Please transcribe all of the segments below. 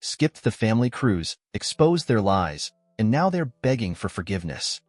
skipped the family cruise, exposed their lies, and now they're begging for forgiveness.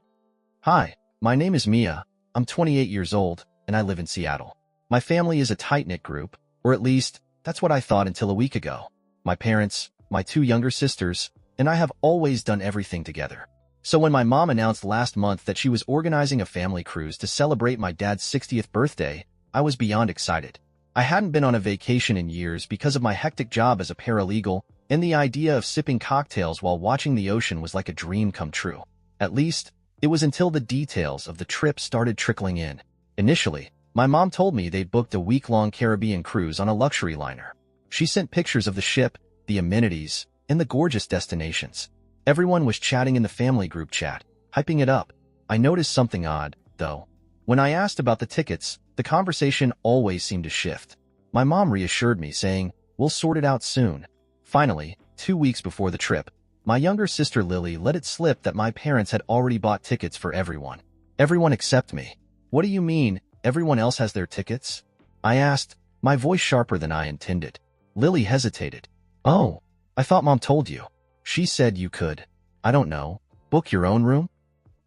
Hi, my name is Mia. I'm 28 years old, and I live in Seattle. My family is a tight-knit group, or at least, that's what I thought until a week ago. My parents, my two younger sisters, and I have always done everything together. So when my mom announced last month that she was organizing a family cruise to celebrate my dad's 60th birthday, I was beyond excited. I hadn't been on a vacation in years because of my hectic job as a paralegal, and the idea of sipping cocktails while watching the ocean was like a dream come true. At least, it was until the details of the trip started trickling in. Initially, my mom told me they'd booked a week-long Caribbean cruise on a luxury liner. She sent pictures of the ship, the amenities, and the gorgeous destinations. Everyone was chatting in the family group chat, hyping it up. I noticed something odd, though. When I asked about the tickets, the conversation always seemed to shift. My mom reassured me, saying, "We'll sort it out soon." Finally, 2 weeks before the trip, my younger sister Lily let it slip that my parents had already bought tickets for everyone. Everyone except me. What do you mean, everyone else has their tickets? I asked, my voice sharper than I intended. Lily hesitated. Oh, I thought Mom told you. She said you could, I don't know, book your own room?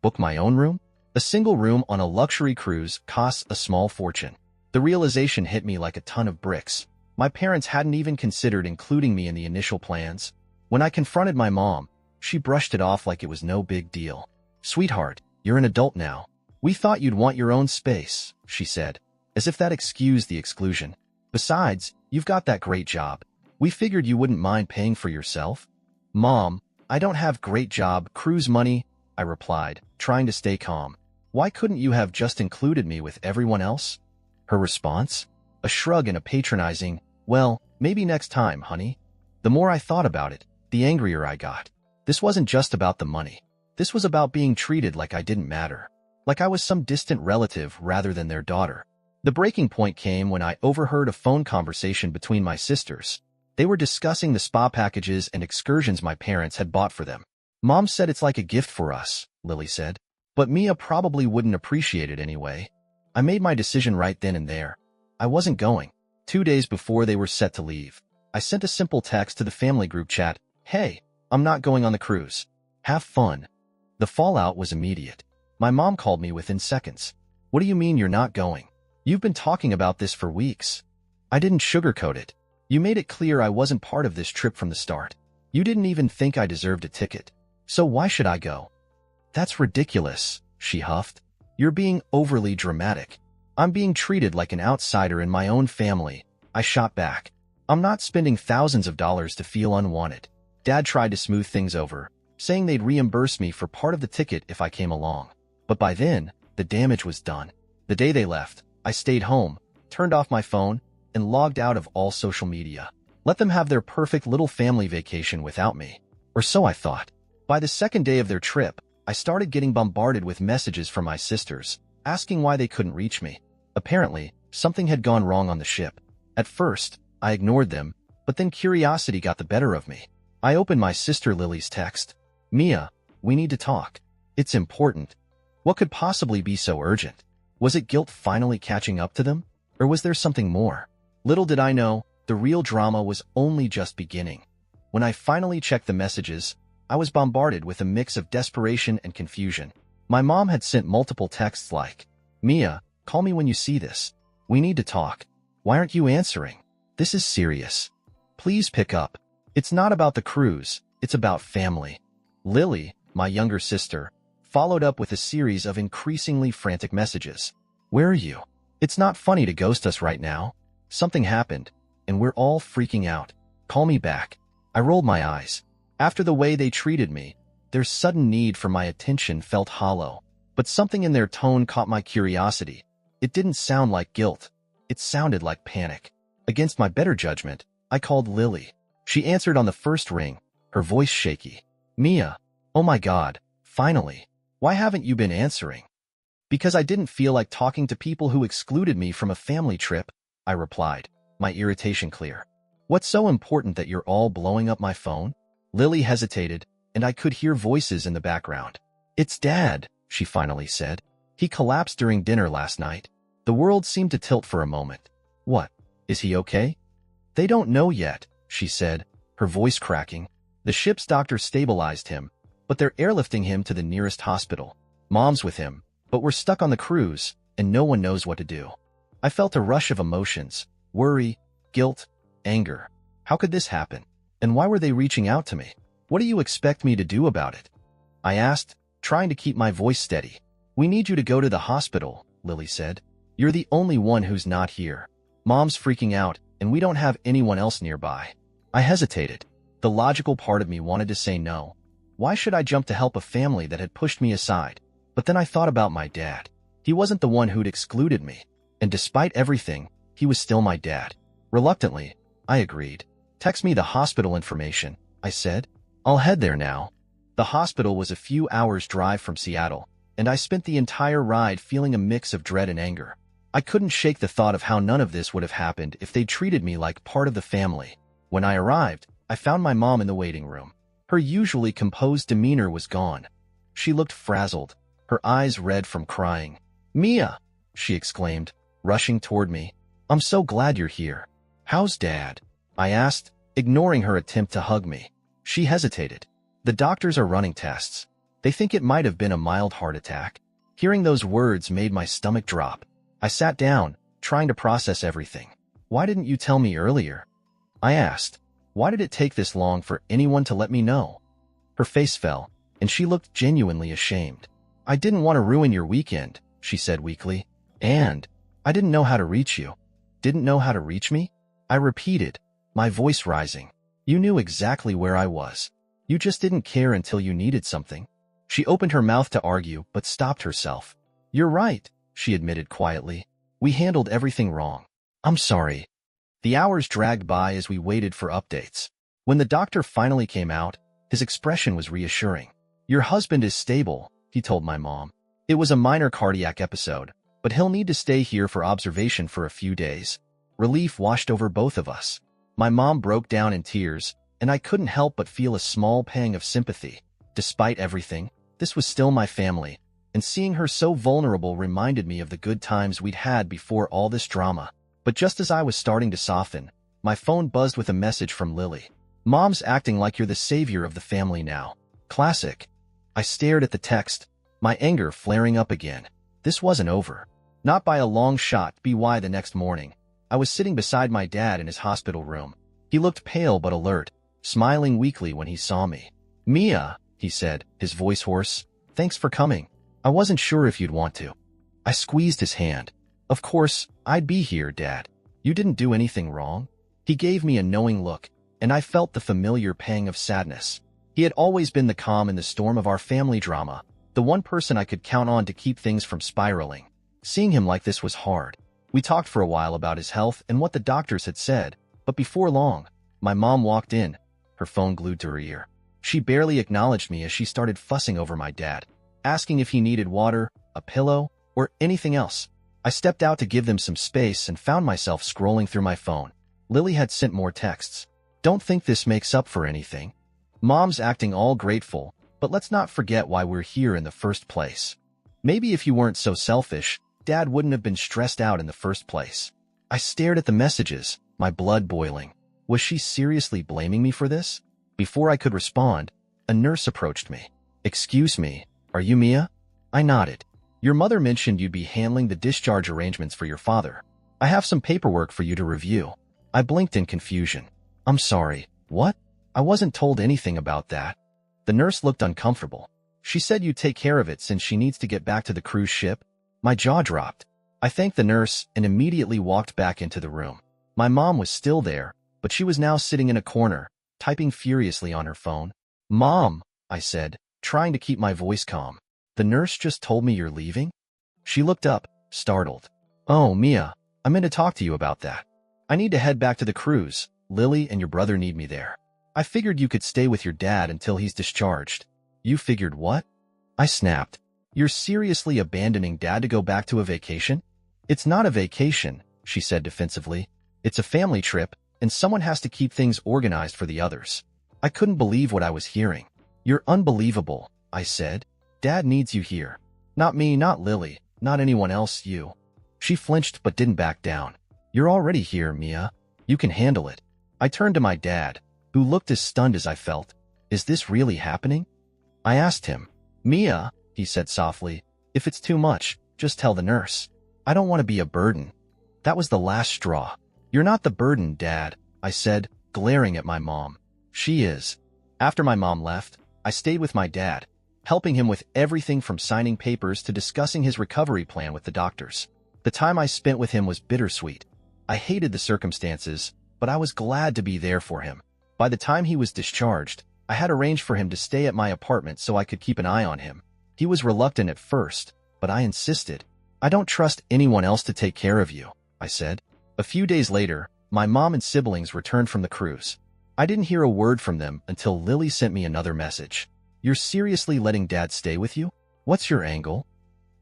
Book my own room? A single room on a luxury cruise costs a small fortune. The realization hit me like a ton of bricks. My parents hadn't even considered including me in the initial plans. When I confronted my mom, she brushed it off like it was no big deal. "Sweetheart, you're an adult now. We thought you'd want your own space," she said, as if that excused the exclusion. "Besides, you've got that great job. We figured you wouldn't mind paying for yourself." "Mom, I don't have great job, cruise money," I replied, trying to stay calm. "Why couldn't you have just included me with everyone else?" Her response? A shrug and a patronizing, "Well, maybe next time, honey." The more I thought about it, the angrier I got. This wasn't just about the money. This was about being treated like I didn't matter. Like I was some distant relative rather than their daughter. The breaking point came when I overheard a phone conversation between my sisters. They were discussing the spa packages and excursions my parents had bought for them. "Mom said it's like a gift for us," Lily said. "But Mia probably wouldn't appreciate it anyway." I made my decision right then and there. I wasn't going. 2 days before they were set to leave, I sent a simple text to the family group chat, "Hey, I'm not going on the cruise. Have fun." The fallout was immediate. My mom called me within seconds. "What do you mean you're not going? You've been talking about this for weeks." I didn't sugarcoat it. "You made it clear I wasn't part of this trip from the start. You didn't even think I deserved a ticket. So why should I go?" "That's ridiculous," she huffed. "You're being overly dramatic. I'm being treated like an outsider in my own family," I shot back. "I'm not spending thousands of dollars to feel unwanted." Dad tried to smooth things over, saying they'd reimburse me for part of the ticket if I came along. But by then, the damage was done. The day they left, I stayed home, turned off my phone, and logged out of all social media. Let them have their perfect little family vacation without me. Or so I thought. By the second day of their trip, I started getting bombarded with messages from my sisters, asking why they couldn't reach me. Apparently, something had gone wrong on the ship. At first, I ignored them, but then curiosity got the better of me. I opened my sister Lily's text. "Mia, we need to talk. It's important." What could possibly be so urgent? Was it guilt finally catching up to them? Or was there something more? Little did I know, the real drama was only just beginning. When I finally checked the messages, I was bombarded with a mix of desperation and confusion. My mom had sent multiple texts like, "Mia, call me when you see this. We need to talk. Why aren't you answering? This is serious. Please pick up. It's not about the cruise, it's about family." Lily, my younger sister, followed up with a series of increasingly frantic messages. "Where are you? It's not funny to ghost us right now. Something happened, and we're all freaking out. Call me back." I rolled my eyes. After the way they treated me, their sudden need for my attention felt hollow. But something in their tone caught my curiosity. It didn't sound like guilt. It sounded like panic. Against my better judgment, I called Lily. She answered on the first ring, her voice shaky. "Mia, oh my God, finally. Why haven't you been answering?" "Because I didn't feel like talking to people who excluded me from a family trip," I replied, my irritation clear. "What's so important that you're all blowing up my phone?" Lily hesitated, and I could hear voices in the background. "It's Dad," she finally said. "He collapsed during dinner last night." The world seemed to tilt for a moment. "What? Is he okay?" "They don't know yet," she said, her voice cracking. The ship's doctor stabilized him, but they're airlifting him to the nearest hospital. Mom's with him, but we're stuck on the cruise, and no one knows what to do. I felt a rush of emotions: worry, guilt, anger. How could this happen? And why were they reaching out to me? What do you expect me to do about it? I asked, trying to keep my voice steady. We need you to go to the hospital, Lily said. You're the only one who's not here. Mom's freaking out, and we don't have anyone else nearby. I hesitated. The logical part of me wanted to say no. Why should I jump to help a family that had pushed me aside? But then I thought about my dad. He wasn't the one who'd excluded me, and despite everything, he was still my dad. Reluctantly, I agreed. Text me the hospital information, I said. I'll head there now. The hospital was a few hours' drive from Seattle, and I spent the entire ride feeling a mix of dread and anger. I couldn't shake the thought of how none of this would have happened if they'd treated me like part of the family. When I arrived, I found my mom in the waiting room. Her usually composed demeanor was gone. She looked frazzled, her eyes red from crying. "Mia!" she exclaimed, rushing toward me. "I'm so glad you're here. How's Dad?" I asked, ignoring her attempt to hug me. She hesitated. "The doctors are running tests. They think it might have been a mild heart attack." Hearing those words made my stomach drop. I sat down, trying to process everything. "Why didn't you tell me earlier?" I asked. "Why did it take this long for anyone to let me know?" Her face fell, and she looked genuinely ashamed. "I didn't want to ruin your weekend," she said weakly. "And I didn't know how to reach you." "Didn't know how to reach me?" I repeated, my voice rising. "You knew exactly where I was. You just didn't care until you needed something." She opened her mouth to argue, but stopped herself. "You're right," she admitted quietly. "We handled everything wrong. I'm sorry." The hours dragged by as we waited for updates. When the doctor finally came out, his expression was reassuring. "Your husband is stable," he told my mom. "It was a minor cardiac episode, but he'll need to stay here for observation for a few days." Relief washed over both of us. My mom broke down in tears, and I couldn't help but feel a small pang of sympathy. Despite everything, this was still my family, and seeing her so vulnerable reminded me of the good times we'd had before all this drama. But just as I was starting to soften, my phone buzzed with a message from Lily. "Mom's acting like you're the savior of the family now." Classic. I stared at the text, my anger flaring up again. This wasn't over. Not by a long shot. The next morning, I was sitting beside my dad in his hospital room. He looked pale but alert, smiling weakly when he saw me. "Mia," he said, his voice hoarse, "thanks for coming. I wasn't sure if you'd want to." I squeezed his hand. "Of course, I'd be here, Dad. You didn't do anything wrong." He gave me a knowing look, and I felt the familiar pang of sadness. He had always been the calm in the storm of our family drama, the one person I could count on to keep things from spiraling. Seeing him like this was hard. We talked for a while about his health and what the doctors had said, but before long, my mom walked in, her phone glued to her ear. She barely acknowledged me as she started fussing over my dad, asking if he needed water, a pillow, or anything else. I stepped out to give them some space and found myself scrolling through my phone. Lily had sent more texts. "Don't think this makes up for anything. Mom's acting all grateful, but let's not forget why we're here in the first place. Maybe if you weren't so selfish, Dad wouldn't have been stressed out in the first place." I stared at the messages, my blood boiling. Was she seriously blaming me for this? Before I could respond, a nurse approached me. "Excuse me, are you Mia?" I nodded. "Your mother mentioned you'd be handling the discharge arrangements for your father. I have some paperwork for you to review." I blinked in confusion. "I'm sorry, what? I wasn't told anything about that." The nurse looked uncomfortable. "She said you'd take care of it since she needs to get back to the cruise ship." My jaw dropped. I thanked the nurse and immediately walked back into the room. My mom was still there, but she was now sitting in a corner, typing furiously on her phone. "Mom," I said, trying to keep my voice calm. "The nurse just told me you're leaving?" She looked up, startled. "Oh, Mia, I meant to talk to you about that. I need to head back to the cruise. Lily and your brother need me there. I figured you could stay with your dad until he's discharged." "You figured what?" I snapped. "You're seriously abandoning Dad to go back to a vacation?" "It's not a vacation," she said defensively. "It's a family trip, and someone has to keep things organized for the others." I couldn't believe what I was hearing. "You're unbelievable," I said. "Dad needs you here. Not me, not Lily, not anyone else, you." She flinched but didn't back down. "You're already here, Mia. You can handle it." I turned to my dad, who looked as stunned as I felt. Is this really happening? I asked him. Mia, he said softly, if it's too much, just tell the nurse. I don't want to be a burden. That was the last straw. You're not the burden, Dad, I said, glaring at my mom. She is. After my mom left, I stayed with my dad, helping him with everything from signing papers to discussing his recovery plan with the doctors. The time I spent with him was bittersweet. I hated the circumstances, but I was glad to be there for him. By the time he was discharged, I had arranged for him to stay at my apartment so I could keep an eye on him. He was reluctant at first, but I insisted. I don't trust anyone else to take care of you, I said. A few days later, my mom and siblings returned from the cruise. I didn't hear a word from them until Lily sent me another message. You're seriously letting Dad stay with you? What's your angle?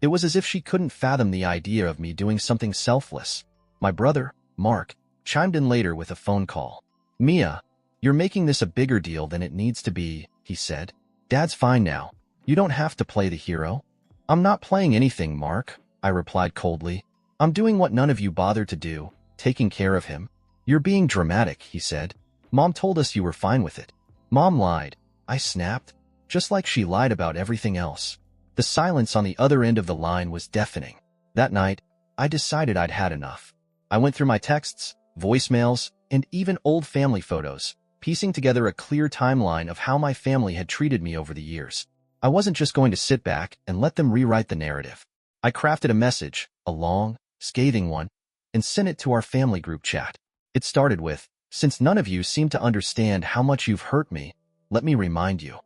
It was as if she couldn't fathom the idea of me doing something selfless. My brother, Mark, chimed in later with a phone call. Mia, you're making this a bigger deal than it needs to be, he said. Dad's fine now. You don't have to play the hero. I'm not playing anything, Mark, I replied coldly. I'm doing what none of you bothered to do, taking care of him. You're being dramatic, he said. Mom told us you were fine with it. Mom lied, I snapped, just like she lied about everything else. The silence on the other end of the line was deafening. That night, I decided I'd had enough. I went through my texts, voicemails, and even old family photos, piecing together a clear timeline of how my family had treated me over the years. I wasn't just going to sit back and let them rewrite the narrative. I crafted a message, a long, scathing one, and sent it to our family group chat. It started with, since none of you seem to understand how much you've hurt me, let me remind you.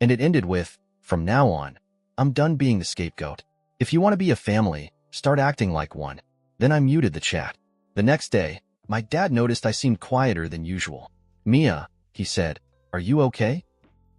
And it ended with, from now on, I'm done being the scapegoat. If you want to be a family, start acting like one. Then I muted the chat. The next day, my dad noticed I seemed quieter than usual. Mia, he said, are you okay?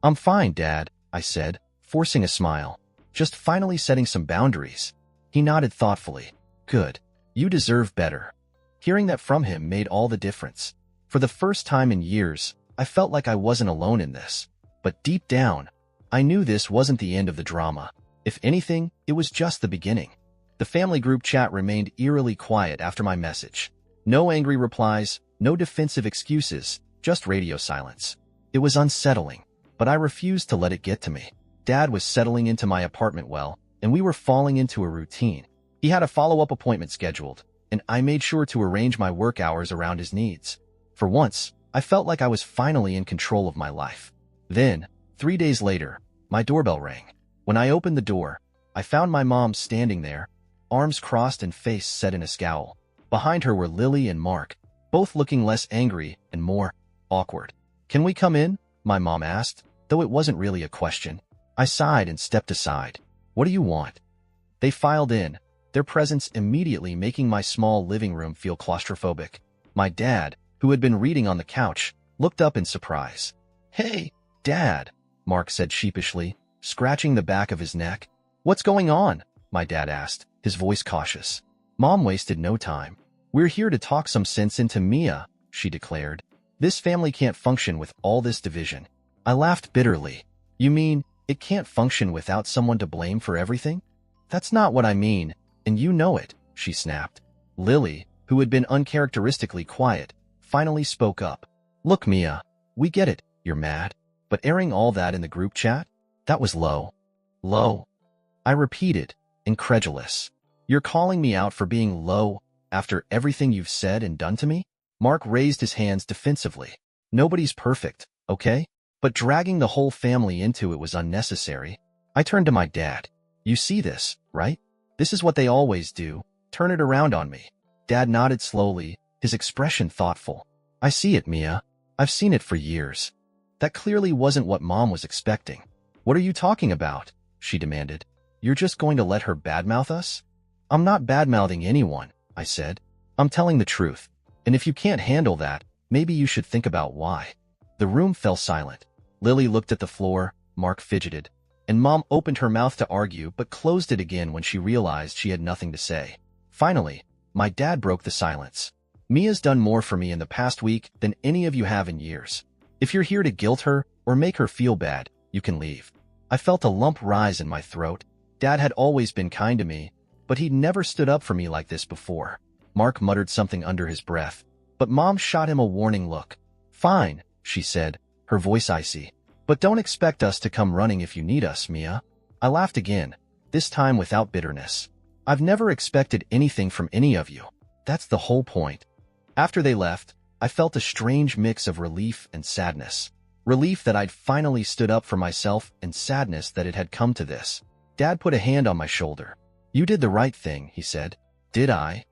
I'm fine, Dad, I said, forcing a smile. Just finally setting some boundaries. He nodded thoughtfully. Good. You deserve better. Hearing that from him made all the difference. For the first time in years, I felt like I wasn't alone in this. But deep down, I knew this wasn't the end of the drama. If anything, it was just the beginning. The family group chat remained eerily quiet after my message. No angry replies, no defensive excuses, just radio silence. It was unsettling, but I refused to let it get to me. Dad was settling into my apartment well, and we were falling into a routine. He had a follow-up appointment scheduled, and I made sure to arrange my work hours around his needs. For once, I felt like I was finally in control of my life. Then, 3 days later, my doorbell rang. When I opened the door, I found my mom standing there, arms crossed and face set in a scowl. Behind her were Lily and Mark, both looking less angry and more awkward. Can we come in? My mom asked, though it wasn't really a question. I sighed and stepped aside. What do you want? They filed in, their presence immediately making my small living room feel claustrophobic. My dad, who had been reading on the couch, looked up in surprise. Hey, Dad, Mark said sheepishly, scratching the back of his neck. What's going on? My dad asked, his voice cautious. Mom wasted no time. We're here to talk some sense into Mia, she declared. This family can't function with all this division. I laughed bitterly. You mean, it can't function without someone to blame for everything? That's not what I mean, and you know it, she snapped. Lily, who had been uncharacteristically quiet, finally spoke up. Look, Mia, we get it, you're mad. But airing all that in the group chat? That was low. Low. I repeated, incredulous. You're calling me out for being low after everything you've said and done to me? Mark raised his hands defensively. Nobody's perfect, okay? But dragging the whole family into it was unnecessary. I turned to my dad. You see this, right? This is what they always do. Turn it around on me. Dad nodded slowly, his expression thoughtful. I see it, Mia. I've seen it for years. That clearly wasn't what Mom was expecting. What are you talking about? She demanded. You're just going to let her badmouth us? I'm not badmouthing anyone, I said. I'm telling the truth. And if you can't handle that, maybe you should think about why. The room fell silent. Lily looked at the floor, Mark fidgeted, and Mom opened her mouth to argue but closed it again when she realized she had nothing to say. Finally, my dad broke the silence. Mia's done more for me in the past week than any of you have in years. If you're here to guilt her or make her feel bad, you can leave. I felt a lump rise in my throat. Dad had always been kind to me, but he'd never stood up for me like this before. Mark muttered something under his breath, but Mom shot him a warning look. Fine, she said, her voice icy. But don't expect us to come running if you need us, Mia. I laughed again, this time without bitterness. I've never expected anything from any of you. That's the whole point. After they left, I felt a strange mix of relief and sadness. Relief that I'd finally stood up for myself and sadness that it had come to this. Dad put a hand on my shoulder. You did the right thing, he said. Did I?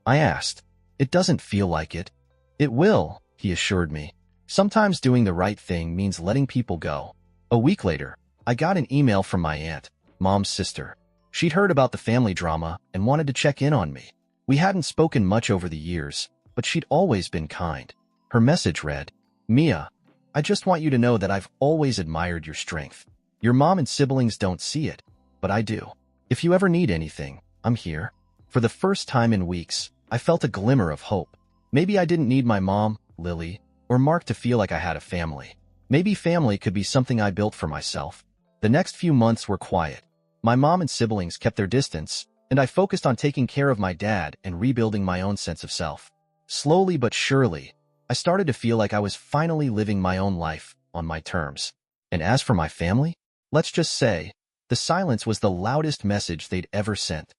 I asked. It doesn't feel like it. It will, he assured me. Sometimes doing the right thing means letting people go. A week later, I got an email from my aunt, Mom's sister. She'd heard about the family drama and wanted to check in on me. We hadn't spoken much over the years, but she'd always been kind. Her message read, Mia, I just want you to know that I've always admired your strength. Your mom and siblings don't see it, but I do. If you ever need anything, I'm here. For the first time in weeks, I felt a glimmer of hope. Maybe I didn't need my mom, Lily, or Mark to feel like I had a family. Maybe family could be something I built for myself. The next few months were quiet. My mom and siblings kept their distance, and I focused on taking care of my dad and rebuilding my own sense of self. Slowly but surely, I started to feel like I was finally living my own life on my terms. And as for my family, let's just say, the silence was the loudest message they'd ever sent.